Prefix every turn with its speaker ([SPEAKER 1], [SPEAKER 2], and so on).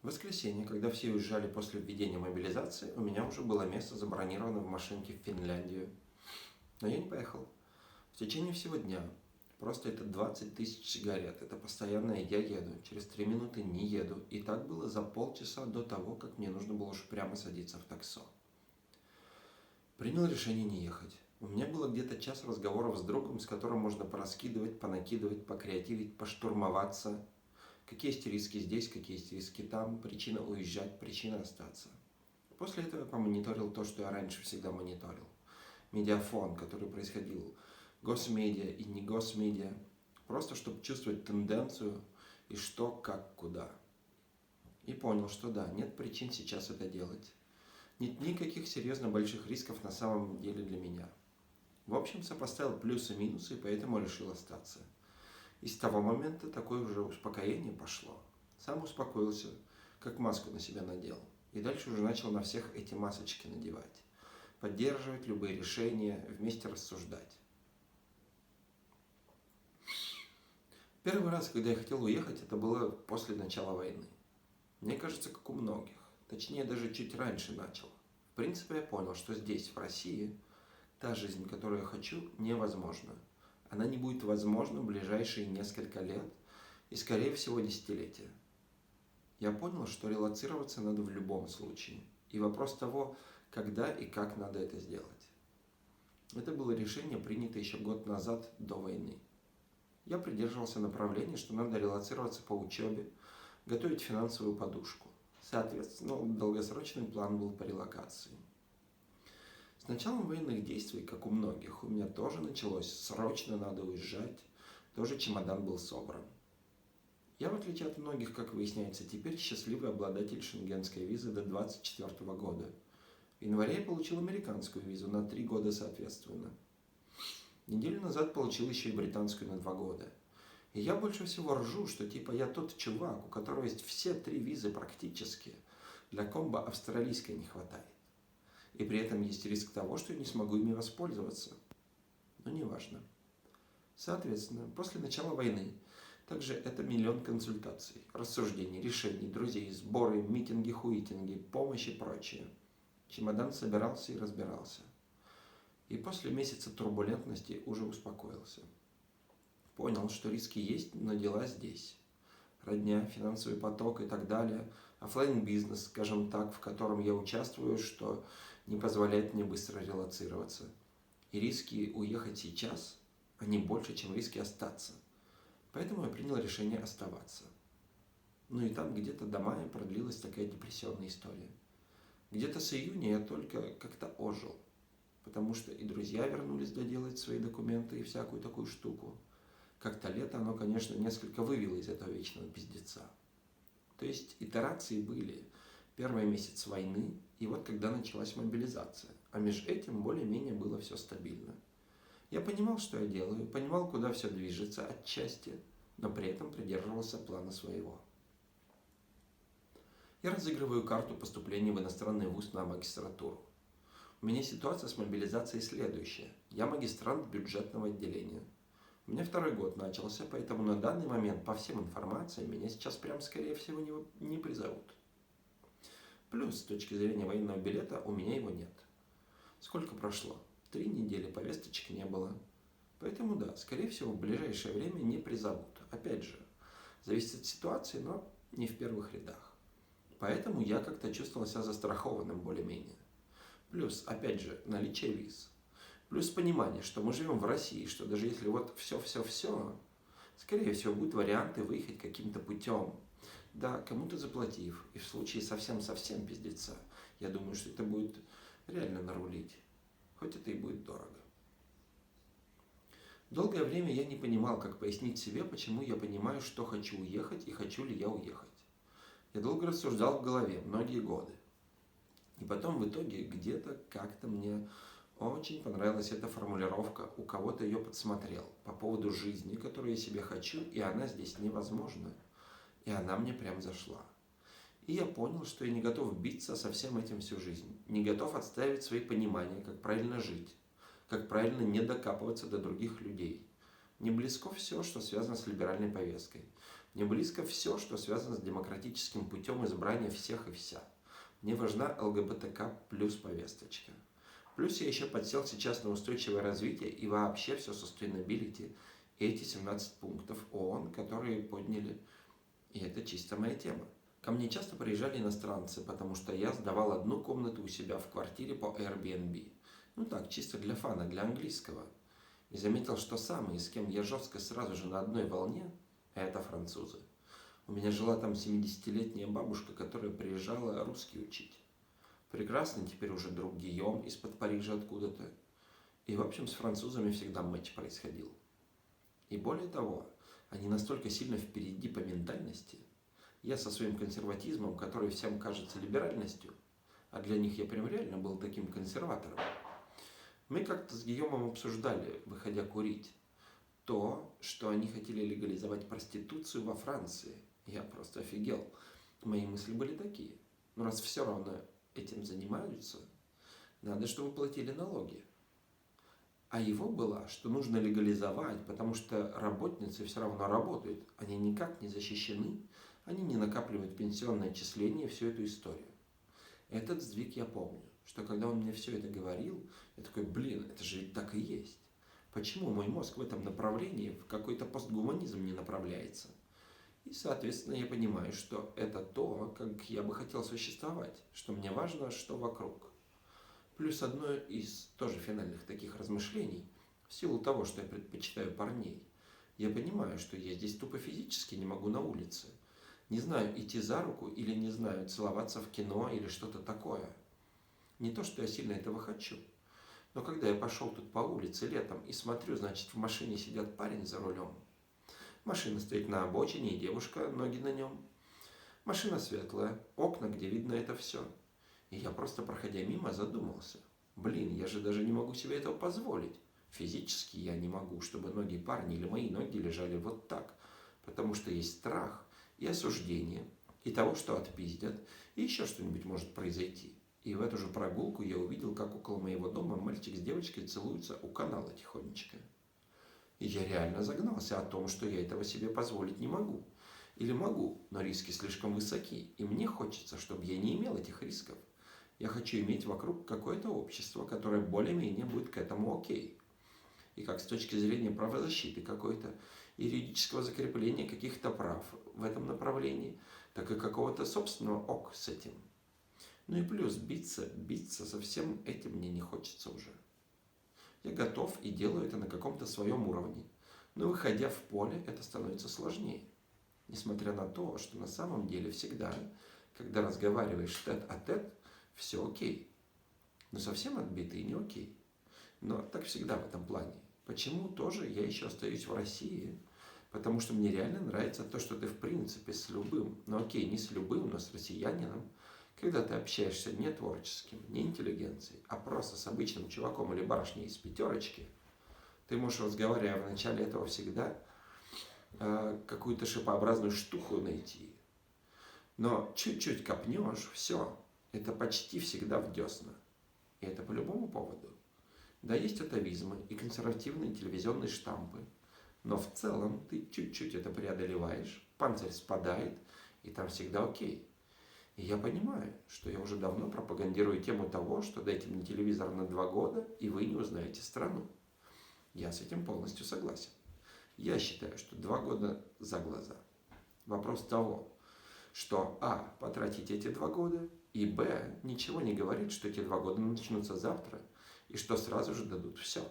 [SPEAKER 1] воскресенье, когда все уезжали после введения мобилизации, у меня уже было место забронировано в машинке в Финляндию. Но я не поехал. В течение всего дня. Просто это 20 тысяч сигарет. Это постоянное «я еду». Через 3 минуты не еду. И так было за полчаса до того, как мне нужно было уж прямо садиться в таксо. Принял решение не ехать. У меня было где-то час разговоров с другом, с которым можно пораскидывать, понакидывать, покреативить, поштурмоваться. Какие есть риски здесь, какие есть риски там, причина уезжать, причина остаться. После этого я помониторил то, что я раньше всегда мониторил. Медиафон, который происходил, госмедиа и не госмедиа, просто чтобы чувствовать тенденцию и что, как, куда. И понял, что да, нет причин сейчас это делать. Нет никаких серьезно больших рисков на самом деле для меня. В общем, сопоставил плюсы и минусы, и поэтому решил остаться. И с того момента такое уже успокоение пошло. Сам успокоился, как маску на себя надел. И дальше уже начал на всех эти масочки надевать. Поддерживать любые решения, вместе рассуждать. Первый раз, когда я хотел уехать, это было после начала войны. Мне кажется, как у многих. Точнее, даже чуть раньше начал. В принципе, я понял, что здесь, в России, та жизнь, которую я хочу, невозможна. Она не будет возможна в ближайшие несколько лет и, скорее всего, десятилетия. Я понял, что релоцироваться надо в любом случае. И вопрос того, когда и как надо это сделать. Это было решение, принято еще год назад, до войны. Я придерживался направления, что надо релоцироваться по учебе, готовить финансовую подушку. Соответственно, долгосрочный план был по релокации. С началом военных действий, как у многих, у меня тоже началось срочно надо уезжать, тоже чемодан был собран. Я, в отличие от многих, как выясняется теперь, счастливый обладатель шенгенской визы до 2024 года. В январе я получил американскую визу на 3 года соответственно. Неделю назад получил еще и британскую на 2 года. И я больше всего ржу, что типа я тот чувак, у которого есть все 3 визы практически. Для комбо австралийской не хватает. И при этом есть риск того, что я не смогу ими воспользоваться. Но неважно. Соответственно, после начала войны также это миллион консультаций, рассуждений, решений, друзей, сборы, митинги, хуитинги, помощь и прочее. Чемодан собирался и разбирался. И после месяца турбулентности уже успокоился. Понял, что риски есть, но дела здесь. Родня, финансовый поток и так далее. Оффлайн-бизнес, скажем так, в котором я участвую, что не позволяет мне быстро релоцироваться. И риски уехать сейчас, они больше, чем риски остаться. Поэтому я принял решение оставаться. Ну и там где-то до мая продлилась такая депрессионная история. Где-то с июня я только как-то ожил. Потому что и друзья вернулись доделать свои документы и всякую такую штуку. Как-то лето оно, конечно, несколько вывело из этого вечного пиздеца. То есть итерации были. Первый месяц войны, и вот когда началась мобилизация. А между этим более-менее было все стабильно. Я понимал, что я делаю, понимал, куда все движется отчасти, но при этом придерживался плана своего. Я разыгрываю карту поступления в иностранный вуз на магистратуру. У меня ситуация с мобилизацией следующая. Я магистрант бюджетного отделения. У меня 2-й год начался, поэтому на данный момент по всем информациям меня сейчас прям скорее всего не призовут. Плюс с точки зрения военного билета у меня его нет. Сколько прошло? 3 недели, повесточек не было. Поэтому да, скорее всего в ближайшее время не призовут. Опять же, зависит от ситуации, но не в первых рядах. Поэтому я как-то чувствовал себя застрахованным более-менее. Плюс, опять же, наличие виз. Плюс понимание, что мы живем в России, что даже если вот все, скорее всего будут варианты выехать каким-то путем. Да, кому-то заплатив. И в случае совсем пиздеца, я думаю, что это будет реально нарулить. Хоть это и будет дорого. Долгое время я не понимал, как пояснить себе, почему я понимаю, что хочу уехать и хочу ли я уехать. Я долго рассуждал в голове, многие годы. И потом в итоге где-то как-то мне очень понравилась эта формулировка, у кого-то ее подсмотрел по поводу жизни, которую я себе хочу, и она здесь невозможна. И она мне прям зашла. И я понял, что я не готов биться со всем этим всю жизнь. Не готов отстаивать свои понимания, как правильно жить, как правильно не докапываться до других людей. Не близко все, что связано с либеральной повесткой. Мне близко все, что связано с демократическим путем избрания всех и вся. Мне важна ЛГБТК плюс повесточка. Плюс я еще подсел сейчас на устойчивое развитие и вообще все sustainability и эти 17 пунктов ООН, которые подняли. И это чисто моя тема. Ко мне часто приезжали иностранцы, потому что я сдавал одну комнату у себя в квартире по Airbnb. Ну так, чисто для фана, для английского. И заметил, что самые, с кем я жестко сразу же на одной волне, это французы. У меня жила там 70-летняя бабушка, которая приезжала русский учить. Прекрасный теперь уже друг Гийом из-под Парижа откуда-то. И в общем с французами всегда матч происходил. И более того, они настолько сильно впереди по ментальности. Я со своим консерватизмом, который всем кажется либеральностью, а для них я прям реально был таким консерватором. Мы как-то с Гийомом обсуждали, выходя курить, то, что они хотели легализовать проституцию во Франции. Я просто офигел. Мои мысли были такие. Ну раз все равно этим занимаются, надо, чтобы платили налоги. А его было, что нужно легализовать, потому что работницы все равно работают. Они никак не защищены, они не накапливают пенсионное отчисление и всю эту историю. Этот сдвиг я помню, что когда он мне все это говорил, я такой, блин, это же ведь так и есть. Почему мой мозг в этом направлении в какой-то постгуманизм не направляется? И, соответственно, я понимаю, что это то, как я бы хотел существовать, что мне важно, что вокруг. Плюс одно из тоже финальных таких размышлений, в силу того, что я предпочитаю парней, я понимаю, что я здесь тупо физически не могу на улице. Не знаю, идти за руку или не знаю, целоваться в кино или что-то такое. Не то, что я сильно этого хочу. Но когда я пошел тут по улице летом и смотрю, значит, в машине сидят парень за рулем. Машина стоит на обочине, и девушка, ноги на нем. Машина светлая, окна, где видно это все. И я просто, проходя мимо, задумался. Блин, я же даже не могу себе этого позволить. Физически я не могу, чтобы ноги парня или мои ноги лежали вот так. Потому что есть страх и осуждение, и того, что отпиздят, и еще что-нибудь может произойти. И в эту же прогулку я увидел, как около моего дома мальчик с девочкой целуются у канала тихонечко. И я реально загнался о том, что я этого себе позволить не могу. Или могу, но риски слишком высоки. И мне хочется, чтобы я не имел этих рисков. Я хочу иметь вокруг какое-то общество, которое более-менее будет к этому окей. И как с точки зрения правозащиты какой-то, юридического закрепления каких-то прав в этом направлении, так и какого-то собственного ок с этим. Ну и плюс биться со всем этим мне не хочется уже. Я готов и делаю это на каком-то своем уровне. Но выходя в поле, это становится сложнее. Несмотря на то, что на самом деле всегда, когда разговариваешь тет-а-тет, все окей. Но совсем отбитый не окей. Но так всегда в этом плане. Почему тоже я еще остаюсь в России? Потому что мне реально нравится то, что ты в принципе с любым, ну окей, не с любым, но с россиянином, когда ты общаешься не творческим, не интеллигенцией, а просто с обычным чуваком или барышней из пятерочки, ты можешь, разговаривая в начале этого всегда, какую-то шипообразную штуку найти. Но чуть-чуть копнешь, все, это почти всегда в десна. И это по любому поводу. Да, есть атовизмы и консервативные телевизионные штампы, но в целом ты чуть-чуть это преодолеваешь, панцирь спадает, и там всегда окей. И я понимаю, что я уже давно пропагандирую тему того, что дайте мне телевизор на 2 года, и вы не узнаете страну. Я с этим полностью согласен. Я считаю, что 2 года за глаза. Вопрос того, что потратить эти 2 года, и ничего не говорит, что эти 2 года начнутся завтра, и что сразу же дадут все.